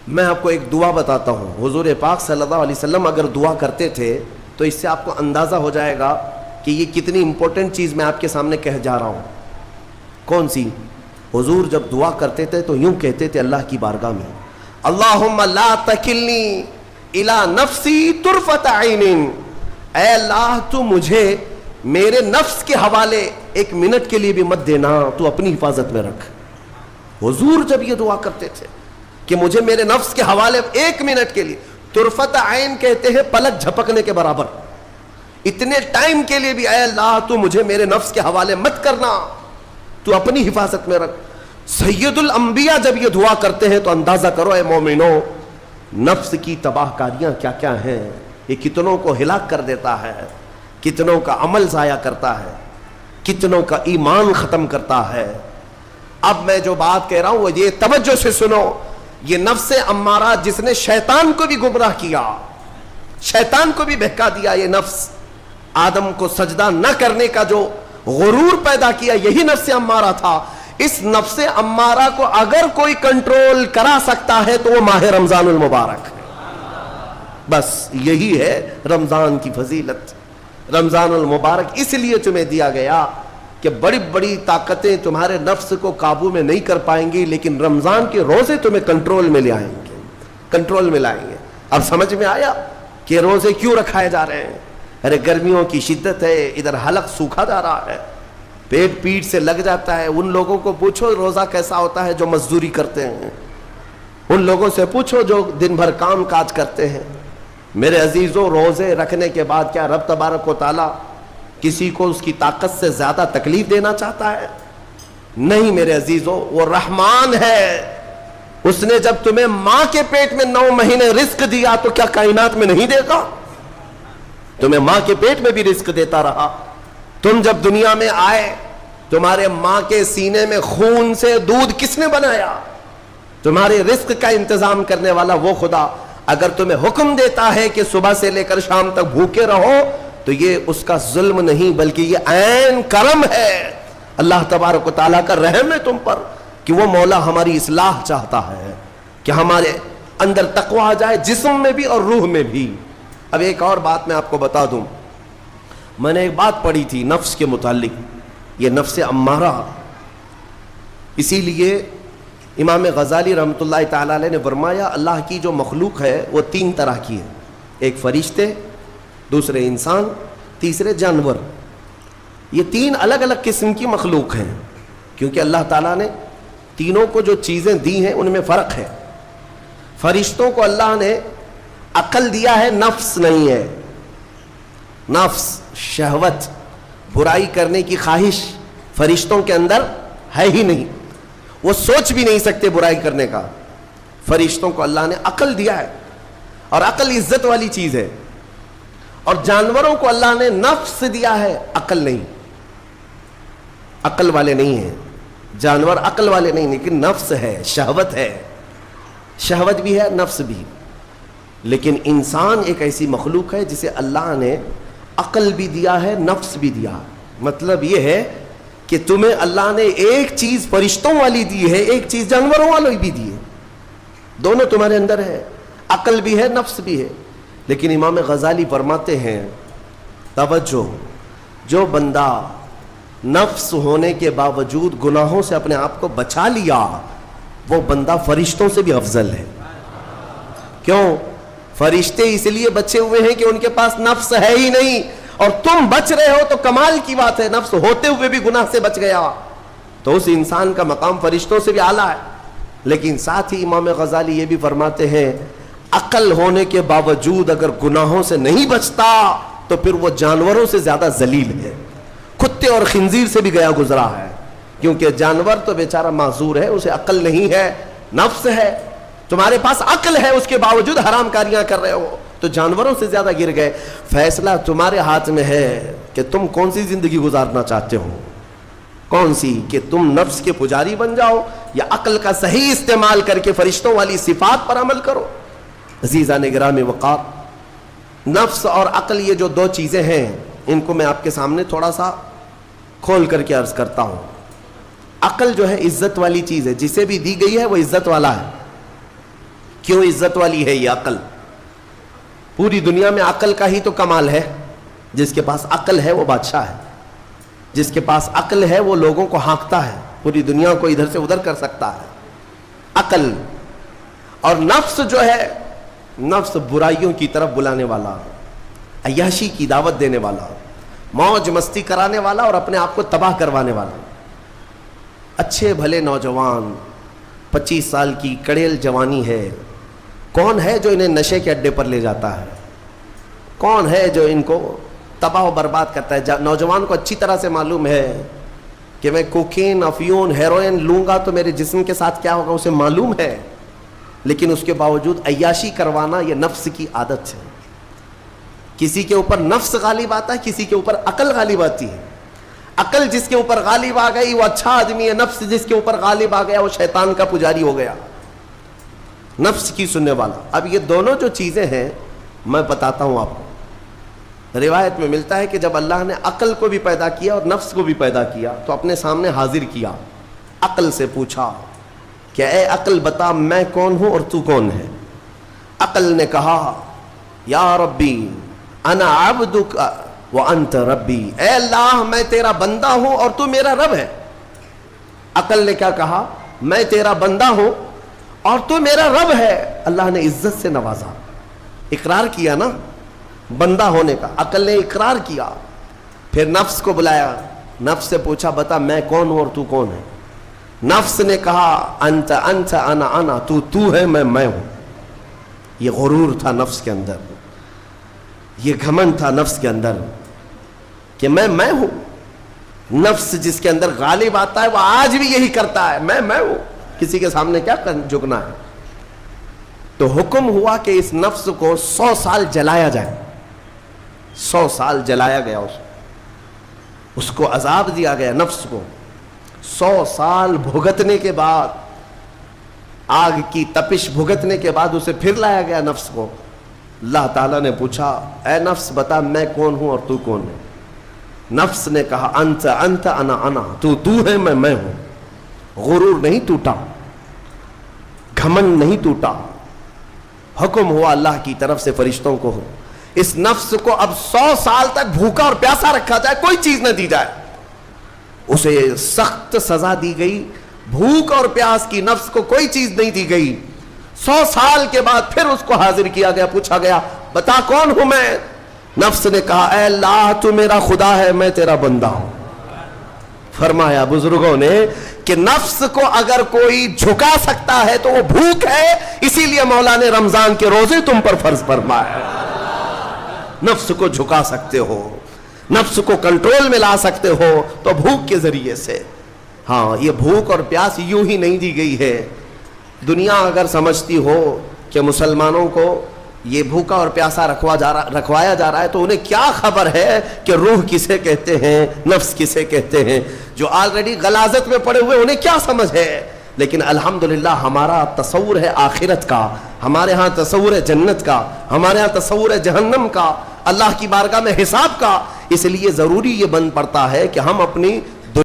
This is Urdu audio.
میں آپ کو ایک دعا بتاتا ہوں. حضور پاک صلی اللہ علیہ وسلم اگر دعا کرتے تھے تو اس سے آپ کو اندازہ ہو جائے گا کہ یہ کتنی امپورٹنٹ چیز میں آپ کے سامنے کہہ جا رہا ہوں. کون سی؟ حضور جب دعا کرتے تھے تو یوں کہتے تھے اللہ کی بارگاہ میں, اللہم لا تکلنی الی نفسی طرفۃ عین, اے اللہ تو مجھے میرے نفس کے حوالے ایک منٹ کے لیے بھی مت دینا, تو اپنی حفاظت میں رکھ. حضور جب یہ دعا کرتے تھے کہ مجھے میرے نفس کے حوالے ایک منٹ کے لیے, طرفۃ عین کہتے ہیں پلک جھپکنے کے برابر, اتنے ٹائم کے لیے بھی اے اللہ تو مجھے میرے نفس کے حوالے مت کرنا, تو اپنی حفاظت میں رکھ. سید الانبیاء جب یہ دعا کرتے ہیں تو اندازہ کرو اے مومنو, نفس کی تباہ کاریاں کیا کیا ہیں, یہ کتنوں کو ہلاک کر دیتا ہے, کتنوں کا عمل ضائع کرتا ہے, کتنوں کا ایمان ختم کرتا ہے. اب میں جو بات کہہ رہا ہوں وہ یہ توجہ سے سنو, یہ نفس امارہ جس نے شیطان کو بھی گمراہ کیا, شیطان کو بھی بہکا دیا, یہ نفس آدم کو سجدہ نہ کرنے کا جو غرور پیدا کیا یہی نفس امارہ تھا. اس نفس امارہ کو اگر کوئی کنٹرول کرا سکتا ہے تو وہ ماہ رمضان المبارک, بس یہی ہے رمضان کی فضیلت. رمضان المبارک اس لیے تمہیں دیا گیا کہ بڑی بڑی طاقتیں تمہارے نفس کو قابو میں نہیں کر پائیں گی, لیکن رمضان کے روزے تمہیں کنٹرول میں لے آئیں گے, کنٹرول میں لائیں گے. اب سمجھ میں آیا کہ روزے کیوں رکھائے جا رہے ہیں؟ ارے گرمیوں کی شدت ہے, ادھر حلق سوکھا جا رہا ہے, پیٹ پیٹ سے لگ جاتا ہے. ان لوگوں کو پوچھو روزہ کیسا ہوتا ہے جو مزدوری کرتے ہیں, ان لوگوں سے پوچھو جو دن بھر کام کاج کرتے ہیں. میرے عزیزوں, روزے رکھنے کے بعد کیا رب تبارک و تعالیٰ کسی کو اس کی طاقت سے زیادہ تکلیف دینا چاہتا ہے؟ نہیں میرے عزیزوں, وہ رحمان ہے. اس نے جب تمہیں ماں کے پیٹ میں 9 مہینے رزق دیا تو کیا کائنات میں نہیں دے گا؟ تمہیں ماں کے پیٹ میں بھی رزق دیتا رہا. تم جب دنیا میں آئے تمہارے ماں کے سینے میں خون سے دودھ کس نے بنایا؟ تمہارے رزق کا انتظام کرنے والا وہ خدا. اگر تمہیں حکم دیتا ہے کہ صبح سے لے کر شام تک بھوکے رہو تو یہ اس کا ظلم نہیں بلکہ یہ عین کرم ہے, اللہ تبارک و تعالیٰ کا رحم ہے تم پر کہ وہ مولا ہماری اصلاح چاہتا ہے کہ ہمارے اندر تقوی آ جائے, جسم میں بھی اور روح میں بھی. اب ایک اور بات میں آپ کو بتا دوں, میں نے ایک بات پڑھی تھی نفس کے متعلق, یہ نفس امارہ. اسی لیے امام غزالی رحمۃ اللہ تعالیٰ علیہ نے فرمایا اللہ کی جو مخلوق ہے وہ 3 طرح کی ہے, ایک فرشتے, دوسرے انسان, تیسرے جانور. یہ 3 الگ الگ قسم کی مخلوق ہیں کیونکہ اللہ تعالیٰ نے تینوں کو جو چیزیں دی ہیں ان میں فرق ہے. فرشتوں کو اللہ نے عقل دیا ہے, نفس نہیں ہے. نفس, شہوت, برائی کرنے کی خواہش فرشتوں کے اندر ہے ہی نہیں, وہ سوچ بھی نہیں سکتے برائی کرنے کا. فرشتوں کو اللہ نے عقل دیا ہے اور عقل عزت والی چیز ہے. اور جانوروں کو اللہ نے نفس دیا ہے, عقل نہیں. عقل والے نہیں ہیں جانور, عقل والے نہیں, لیکن نفس ہے, شہوت ہے, شہوت بھی ہے نفس بھی. لیکن انسان ایک ایسی مخلوق ہے جسے اللہ نے عقل بھی دیا ہے, نفس بھی دیا. مطلب یہ ہے کہ تمہیں اللہ نے ایک چیز فرشتوں والی دی ہے, ایک چیز جانوروں والی بھی دی ہے, دونوں تمہارے اندر ہے, عقل بھی ہے, نفس بھی ہے. لیکن امام غزالی فرماتے ہیں توجہ, جو بندہ نفس ہونے کے باوجود گناہوں سے اپنے آپ کو بچا لیا وہ بندہ فرشتوں سے بھی افضل ہے. کیوں؟ فرشتے اس لیے بچے ہوئے ہیں کہ ان کے پاس نفس ہے ہی نہیں, اور تم بچ رہے ہو تو کمال کی بات ہے. نفس ہوتے ہوئے بھی گناہ سے بچ گیا تو اس انسان کا مقام فرشتوں سے بھی اعلیٰ ہے. لیکن ساتھ ہی امام غزالی یہ بھی فرماتے ہیں عقل ہونے کے باوجود اگر گناہوں سے نہیں بچتا تو پھر وہ جانوروں سے زیادہ ذلیل ہے, کتے اور خنزیر سے بھی گیا گزرا ہے. کیونکہ جانور تو بیچارہ معذور ہے, اسے عقل نہیں ہے, نفس ہے. تمہارے پاس عقل ہے اس کے باوجود حرام کاریاں کر رہے ہو تو جانوروں سے زیادہ گر گئے. فیصلہ تمہارے ہاتھ میں ہے کہ تم کون سی زندگی گزارنا چاہتے ہو, کون سی, کہ تم نفس کے پجاری بن جاؤ یا عقل کا صحیح استعمال کر کے فرشتوں والی صفات پر عمل کرو. عزیزان گرامی وقار, نفس اور عقل یہ جو 2 چیزیں ہیں ان کو میں آپ کے سامنے تھوڑا سا کھول کر کے عرض کرتا ہوں. عقل جو ہے عزت والی چیز ہے, جسے بھی دی گئی ہے وہ عزت والا ہے. کیوں عزت والی ہے یہ عقل؟ پوری دنیا میں عقل کا ہی تو کمال ہے. جس کے پاس عقل ہے وہ بادشاہ ہے. جس کے پاس عقل ہے وہ لوگوں کو ہانکتا ہے, پوری دنیا کو ادھر سے ادھر کر سکتا ہے. عقل. اور نفس جو ہے, نفس برائیوں کی طرف بلانے والا, عیاشی کی دعوت دینے والا, موج مستی کرانے والا اور اپنے آپ کو تباہ کروانے والا. اچھے بھلے نوجوان, 25 سال کی کڑیل جوانی ہے, کون ہے جو انہیں نشے کے اڈے پر لے جاتا ہے؟ کون ہے جو ان کو تباہ و برباد کرتا ہے؟ نوجوان کو اچھی طرح سے معلوم ہے کہ میں کوکین, افیون, ہیروئن لوں گا تو میرے جسم کے ساتھ کیا ہوگا, اسے معلوم ہے. لیکن اس کے باوجود عیاشی کروانا یہ نفس کی عادت ہے. کسی کے اوپر نفس غالب آتا ہے, کسی کے اوپر عقل غالب آتی ہے. عقل جس کے اوپر غالب آ گئی وہ اچھا آدمی ہے, نفس جس کے اوپر غالب آ گیا وہ شیطان کا پجاری ہو گیا, نفس کی سننے والا. اب یہ دونوں جو چیزیں ہیں میں بتاتا ہوں آپ کو. روایت میں ملتا ہے کہ جب اللہ نے عقل کو بھی پیدا کیا اور نفس کو بھی پیدا کیا تو اپنے سامنے حاضر کیا, عقل سے پوچھا کہ اے عقل بتا میں کون ہوں اور تو کون ہے؟ عقل نے کہا یا ربی انا عبدک وانت ربی, اے اللہ میں تیرا بندہ ہوں اور تو میرا رب ہے. عقل نے کیا کہا؟ میں تیرا بندہ ہوں اور تو میرا رب ہے. اللہ نے عزت سے نوازا, اقرار کیا نا بندہ ہونے کا. عقل نے اقرار کیا. پھر نفس کو بلایا, نفس سے پوچھا بتا میں کون ہوں اور تو کون ہے؟ نفس نے کہا انت انت انا انا, تو ہے میں ہوں. یہ غرور تھا نفس کے اندر, یہ گھمنڈ تھا نفس کے اندر کہ میں ہوں. نفس جس کے اندر غالب آتا ہے وہ آج بھی یہی کرتا ہے, میں ہوں, کسی کے سامنے کیا جھکنا ہے. تو حکم ہوا کہ اس نفس کو 100 سال جلایا جائے. 100 سال جلایا گیا, اس کو عذاب دیا گیا نفس کو. 100 سال بھگتنے کے بعد, آگ کی تپش بھگتنے کے بعد اسے پھر لایا گیا نفس کو. اللہ تعالیٰ نے پوچھا اے نفس بتا میں کون ہوں اور تو کون ہے؟ نفس نے کہا انت انت انا انا, تو ہے میں ہوں. غرور نہیں ٹوٹا, گھمنڈ نہیں ٹوٹا. حکم ہوا اللہ کی طرف سے فرشتوں کو, اس نفس کو اب 100 سال تک بھوکا اور پیاسا رکھا جائے, کوئی چیز نہ دی جائے. اسے سخت سزا دی گئی. بھوک اور پیاس کی نفس کو کوئی چیز نہیں دی گئی. 100 سال کے بعد پھر اس کو حاضر کیا گیا, پوچھا گیا بتا کون ہوں میں؟ نفس نے کہا اے اللہ تو میرا خدا ہے, میں تیرا بندہ ہوں. فرمایا بزرگوں نے کہ نفس کو اگر کوئی جھکا سکتا ہے تو وہ بھوک ہے, اسی لیے مولا نے رمضان کے روزے تم پر فرض فرمایا. نفس کو جھکا سکتے ہو, نفس کو کنٹرول میں لا سکتے ہو تو بھوک کے ذریعے سے. ہاں یہ بھوک اور پیاس یوں ہی نہیں دی گئی ہے. دنیا اگر سمجھتی ہو کہ مسلمانوں کو یہ بھوکا اور پیاسا رکھوایا جا رہا ہے تو انہیں کیا خبر ہے کہ روح کسے کہتے ہیں, نفس کسے کہتے ہیں. جو آلریڈی غلاظت میں پڑے ہوئے انہیں کیا سمجھ ہے. لیکن الحمدللہ ہمارا تصور ہے آخرت کا, ہمارے ہاں تصور ہے جنت کا, ہمارے ہاں تصور ہے جہنم کا, اللہ کی بارگاہ میں حساب کا. اس لیے ضروری یہ بن پڑتا ہے کہ ہم اپنی